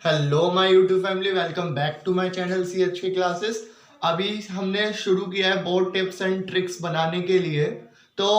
Hello my YouTube family, welcome back to my channel CH classes. अभी हमने शुरू किया है बोर्ड टिप्स एंड ट्रिक्स बनाने के लिए। तो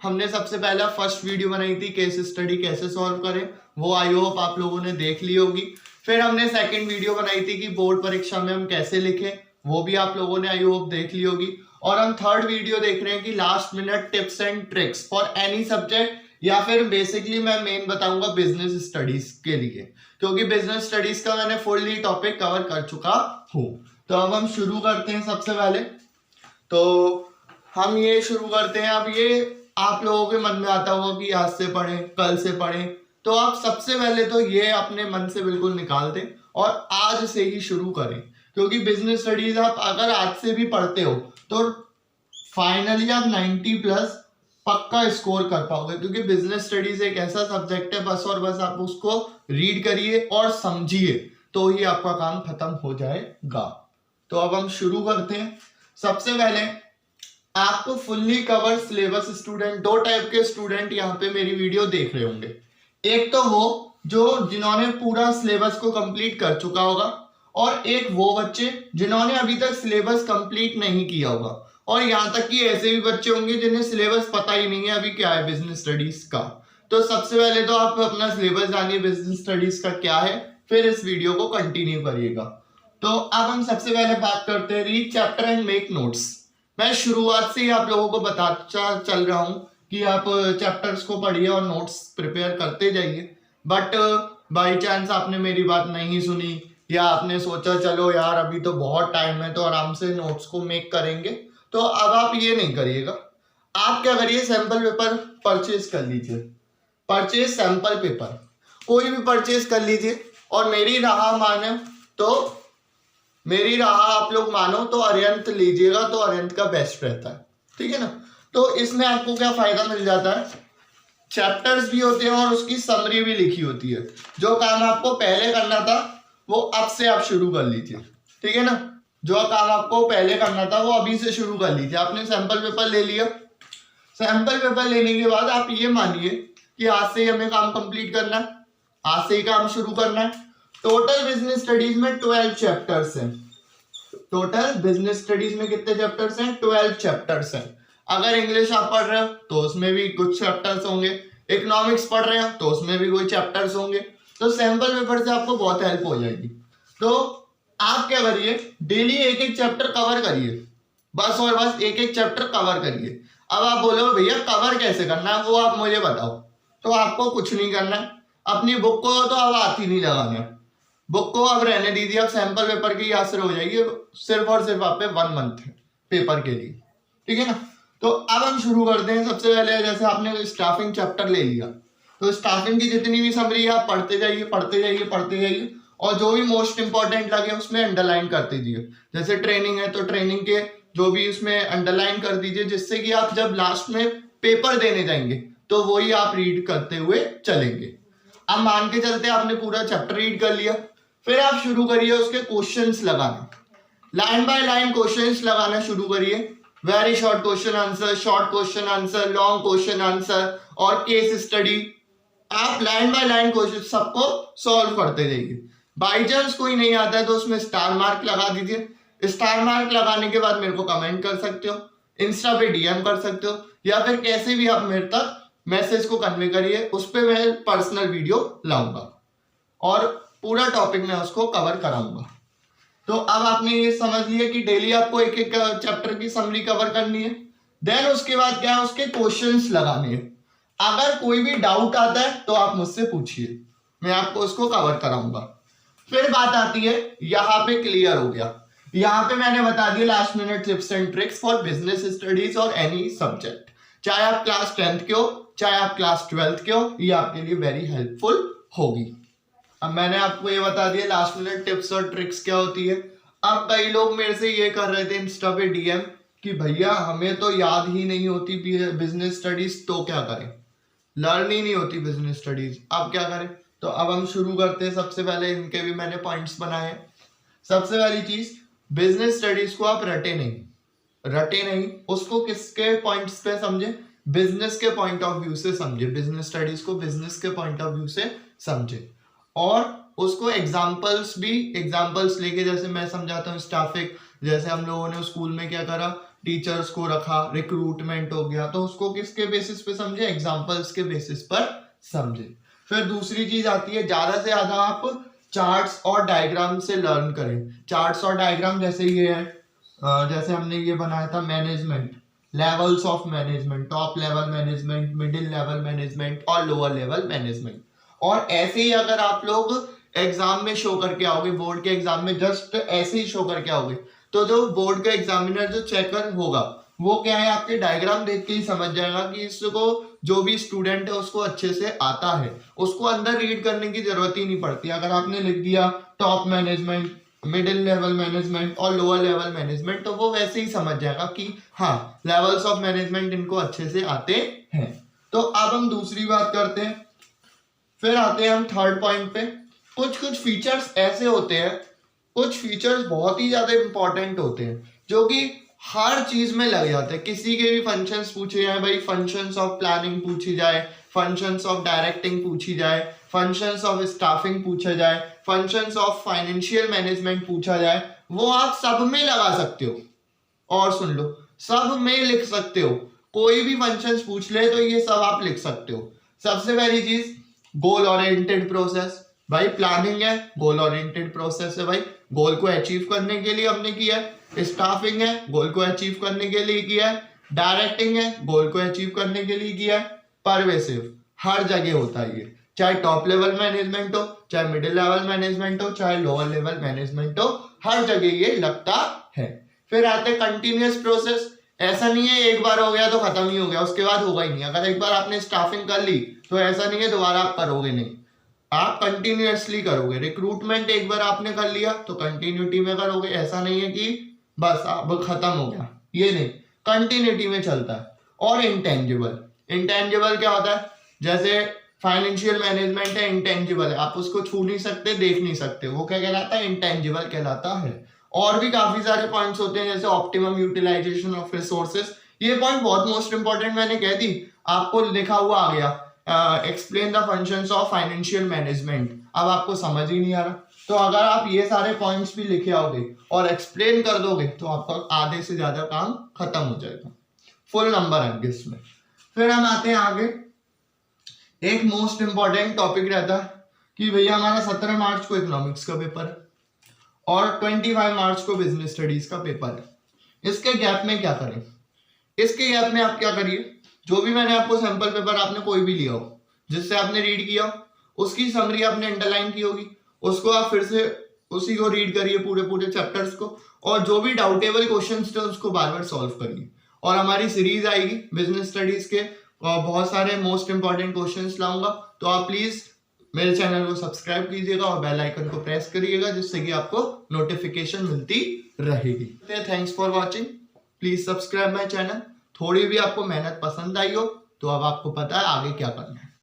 हमने सबसे पहला फर्स्ट वीडियो बनाई थी केस स्टडी कैसे सॉल्व करें, वो आई होप आप लोगों ने देख ली होगी। फिर हमने सेकंड वीडियो बनाई थी कि बोर्ड परीक्षा में हम कैसे लिखें, वो भी आप लोगों ने आई होप देख ली होगी। और हम थर्ड वीडियो देख रहे हैं कि last minute tips and tricks for any subject, या फिर बेसिकली मैं मेन बताऊंगा बिजनेस स्टडीज के लिए, क्योंकि बिजनेस स्टडीज का मैंने फुल्ली टॉपिक कवर कर चुका हूं। तो अब हम शुरू करते हैं। सबसे पहले तो हम ये शुरू करते हैं। अब ये आप लोगों के मन में आता होगा कि आज से पढ़ें, कल से पढ़ें, तो आप सबसे पहले तो ये अपने मन से बिल्कुल निकाल दें और आज से ही शुरू करें, क्योंकि बिजनेस स्टडीज आप अगर आज से भी पढ़ते हो तो फाइनली आप 90 प्लस पक्का स्कोर कर पाओगे, क्योंकि बिजनेस स्टडीज एक ऐसा सब्जेक्ट है बस और बस आप उसको रीड करिए और समझिए तो ही आपका काम खत्म हो जाएगा। तो अब हम शुरू करते हैं। सबसे पहले आपको फुल्ली कवर सिलेबस स्टूडेंट, दो टाइप के स्टूडेंट यहाँ पे मेरी वीडियो देख रहे होंगे। एक तो वो जिन्होंने पूरा सिलेबस को कंप्लीट कर चुका होगा, और एक वो बच्चे जिन्होंने अभी तक सिलेबस कंप्लीट नहीं किया होगा, और यहाँ तक कि ऐसे भी बच्चे होंगे जिन्हें सिलेबस पता ही नहीं है अभी क्या है बिजनेस स्टडीज का। तो सबसे पहले तो आप अपना सिलेबस जानिए बिजनेस स्टडीज का क्या है, फिर इस वीडियो को कंटिन्यू करिएगा। तो अब हम सबसे पहले बात करते हैं read chapter and make notes. मैं शुरुआत से ही आप लोगों को बताता चल रहा हूँ कि आप चैप्टर्स को पढ़िए और नोट्स प्रिपेयर करते जाइए। बट बाई चांस आपने मेरी बात नहीं सुनी, या आपने सोचा चलो यार अभी तो बहुत टाइम है तो आराम से नोट्स को मेक करेंगे, तो अब आप ये नहीं करिएगा। आप क्या करिए, सैंपल पेपर परचेज कर लीजिए। परचेज सैंपल पेपर कोई भी परचेज कर लीजिए, और मेरी राह आप लोग मानो तो अरिहंत लीजिएगा, तो अरिहंत का बेस्ट रहता है, ठीक है ना। तो इसमें आपको क्या फायदा मिल जाता है, चैप्टर्स भी होते हैं और उसकी समरी भी लिखी होती है। जो काम आपको पहले करना था वो अब से आप शुरू कर लीजिए, ठीक है ना। जो काम आपको पहले करना था वो अभी से शुरू कर लीजिए। आपने सैंपल पेपर ले लिया, सैंपल पेपर लेने के बाद आप ये मानिए कि आज से ही हमें काम कंप्लीट करना है, आज से ही काम शुरू करना है। टोटल बिजनेस स्टडीज में 12 चैप्टर्स हैं। टोटल बिजनेस स्टडीज में कितने चैप्टर्स हैं? 12 चैप्टर्स हैं। अगर इंग्लिश आप पढ़ रहे हो तो उसमें भी कुछ चैप्टर्स होंगे, इकोनॉमिक्स पढ़ रहे हो तो उसमें भी कोई चैप्टर्स होंगे। तो सैंपल पेपर से आपको बहुत हेल्प हो जाएगी। तो आप क्या करिए, डेली एक एक चैप्टर कवर करिए, बस और बस एक एक चैप्टर कवर करिए। अब आप बोलो भैया कवर कैसे करना है, वो आप मुझे बताओ। तो आपको कुछ नहीं करना है, अपनी बुक को तो अब हाथ ही नहीं लगाना है। बुक को अब रहने दीजिए, अब सैंपल पेपर के ही आंसर हो जाएगी, सिर्फ और सिर्फ आप पे 1 मंथ है पेपर के लिए, ठीक है ना। तो अब हम शुरू करते हैं। सबसे पहले जैसे आपने स्टाफिंग चैप्टर ले लिया, तो स्टाफिंग की जितनी भी समरी है आप पढ़ते जाइए पढ़ते जाइए पढ़ते जाइए, और जो भी मोस्ट इंपॉर्टेंट लगे उसमें अंडरलाइन करते दीजिए। जैसे ट्रेनिंग है तो ट्रेनिंग के जो भी उसमें अंडरलाइन कर दीजिए, जिससे कि आप जब लास्ट में पेपर देने जाएंगे तो वही आप रीड करते हुए चलेंगे। अब मान के चलते आपने पूरा चैप्टर रीड कर लिया, फिर आप शुरू करिए उसके क्वेश्चंस लगाना। लाइन बाय लाइन क्वेश्चंस लगाना शुरू करिए। Very short question answer, short question answer, long question answer और केस स्टडी। आप लाइन बाय लाइन क्वेश्चन सबको सॉल्व करते जाइए। बाई चांस कोई नहीं आता है तो उसमें स्टार मार्क लगा दीजिए। स्टार मार्क लगाने के बाद मेरे को कमेंट कर सकते हो, इंस्टा पे DM कर सकते हो, या फिर कैसे भी आप मेरे तक मैसेज को कन्वे करिए, उस पर मैं पर्सनल वीडियो लाऊंगा और पूरा टॉपिक में उसको कवर कराऊंगा। तो अब आपने ये समझ लिया कि डेली आपको एक एक चैप्टर की समरी कवर करनी है। देन उसके बाद क्या है, उसके क्वेश्चंस लगाने हैं। अगर कोई भी डाउट आता है तो आप मुझसे पूछिए, मैं आपको उसको कवर कराऊंगा। फिर बात आती है, यहाँ पे क्लियर हो गया, यहाँ पे मैंने बता दिया last minute tips and tricks for business studies और एनी सब्जेक्ट, चाहे आप क्लास 10th के हो चाहे आप क्लास 12th के हो, ये आपके लिए वेरी हेल्पफुल होगी। अब मैंने आपको ये बता दिया लास्ट मिनट टिप्स और ट्रिक्स क्या होती है। अब कई लोग मेरे से ये कर रहे थे इंस्टा पे DM कि भैया हमें तो याद ही नहीं होती बिजनेस स्टडीज, तो क्या करें, लर्न ही नहीं होती बिजनेस स्टडीज, अब क्या करें। तो अब हम शुरू करते हैं। सबसे पहले इनके भी मैंने पॉइंट्स बनाए हैं। सबसे पहली चीज, बिजनेस स्टडीज को आप रटे नहीं, उसको किसके पॉइंट्स पे समझे, बिजनेस के पॉइंट ऑफ व्यू से समझे। बिजनेस स्टडीज को बिजनेस के पॉइंट ऑफ व्यू से समझे, और उसको एग्जाम्पल्स लेके, जैसे मैं समझाता हूँ स्टाफिक, जैसे हम लोगों ने स्कूल में क्या करा, टीचर्स को रखा, रिक्रूटमेंट हो गया, तो उसको किसके बेसिस पे समझे, एग्जाम्पल्स के बेसिस पर समझे। फिर दूसरी चीज आती है, ज्यादा से ज्यादा आप चार्ट्स और डायग्राम से लर्न करें। चार्ट्स और डायग्राम जैसे ये है, जैसे हमने ये बनाया था management, levels of management, top level management, middle level management और लोअर लेवल मैनेजमेंट। और ऐसे ही अगर आप लोग एग्जाम में शो करके आओगे, बोर्ड के एग्जाम में जस्ट ऐसे ही शो करके आओगे, तो जो बोर्ड का एग्जामिनर, जो चेकर होगा, वो क्या है, आपके डायग्राम देख के ही समझ जाएगा कि इसको, जो भी स्टूडेंट है उसको अच्छे से आता है, उसको अंदर रीड करने की जरूरत ही नहीं पड़ती। अगर आपने लिख दिया top management, middle level management और लोअर लेवल मैनेजमेंट, तो वो वैसे ही समझ जाएगा कि हाँ, लेवल्स ऑफ मैनेजमेंट इनको अच्छे से आते हैं। तो अब हम दूसरी बात करते हैं, फिर आते हैं हम थर्ड पॉइंट पे। कुछ फीचर्स ऐसे होते हैं, कुछ फीचर्स बहुत ही ज्यादा इंपॉर्टेंट होते हैं, जो कि हर चीज में लग जाते हैं। किसी के भी फंक्शंस पूछे जाए, भाई फंक्शंस ऑफ प्लानिंग पूछी जाए, फंक्शंस ऑफ डायरेक्टिंग पूछी जाए, फंक्शंस ऑफ स्टाफिंग पूछा जाए, फंक्शंस ऑफ फाइनेंशियल मैनेजमेंट पूछा जाए, वो आप सब में लगा सकते हो। और सुन लो, सब में लिख सकते हो, कोई भी फंक्शंस पूछ ले तो ये सब आप लिख सकते हो। सबसे पहली चीज, गोल ओरिएंटेड प्रोसेस। भाई प्लानिंग है, गोल ओरिएंटेड प्रोसेस है, भाई गोल को अचीव करने के लिए हमने किया है। स्टाफिंग है, गोल को अचीव करने के लिए किया है। डायरेक्टिंग है, गोल को अचीव करने के लिए किया है। परवेसिव, हर जगह होता है ये, चाहे टॉप लेवल मैनेजमेंट हो, चाहे मिडिल लेवल मैनेजमेंट हो, चाहे लोअर लेवल मैनेजमेंट हो, हर जगह ये लगता है। फिर आते कंटिन्यूअस प्रोसेस। ऐसा नहीं है एक बार हो गया तो खत्म ही हो गया, उसके बाद होगा ही नहीं। अगर एक बार आपने स्टाफिंग कर ली तो ऐसा नहीं है दोबारा आप करोगे नहीं, आप कंटिन्यूअसली करोगे। रिक्रूटमेंट एक बार आपने कर लिया तो कंटिन्यूटी में करोगे, ऐसा नहीं है कि बस अब खत्म हो गया, ये नहीं, कंटिन्यूटी में चलता है। और इंटेंजिबल, इंटेंजिबल क्या होता है, जैसे फाइनेंशियल मैनेजमेंट है, इंटेंजिबल है, आप उसको छू नहीं सकते, देख नहीं सकते, वो क्या कहलाता है, इंटेंजिबल कहलाता है। और भी काफी सारे पॉइंट्स होते हैं, जैसे ऑप्टिमम यूटिलाइजेशन ऑफ रिसोर्सेज। ये पॉइंट बहुत मोस्ट इंपॉर्टेंट मैंने कह दी, आपको लिखा हुआ आ गया, explain the functions of financial management. अब आपको समझ ही नहीं आ रहा, तो अगर आप ये सारे पॉइंट्स भी लिखे आओगे और एक्सप्लेन कर दोगे तो आपका आधे से ज्यादा काम खत्म हो जाएगा, फुल नंबर आएंगे इसमें। फिर हम आते हैं आगे, एक मोस्ट इंपॉर्टेंट टॉपिक रहता है कि भैया हमारा 17 मार्च को इकोनॉमिक्स का पेपर है और 25 मार्च को बिजनेस स्टडीज का पेपर है। इसके गैप में क्या करें? इसके गैप में आप क्या करिए, जो भी मैंने आपको सैंपल पेपर आपने कोई भी लिया हो, जिससे आपने रीड किया, उसकी समरी आपने अंडरलाइन की होगी, उसको आप फिर से उसी को रीड करिए, पूरे चैप्टर्स को, और जो भी डाउटेबल क्वेश्चंस थे उसको बार बार सॉल्व करिए। और हमारी सीरीज आएगी बिजनेस स्टडीज के, बहुत सारे मोस्ट इंपॉर्टेंट क्वेश्चंस लाऊंगा, तो आप प्लीज मेरे चैनल को सब्सक्राइब कीजिएगा और बेल आइकन को प्रेस करिएगा, जिससे कि आपको नोटिफिकेशन मिलती रहेगी। Thanks for watching, please subscribe my channel. थोड़ी भी आपको मेहनत पसंद आई हो तो अब आपको पता है आगे क्या करना है।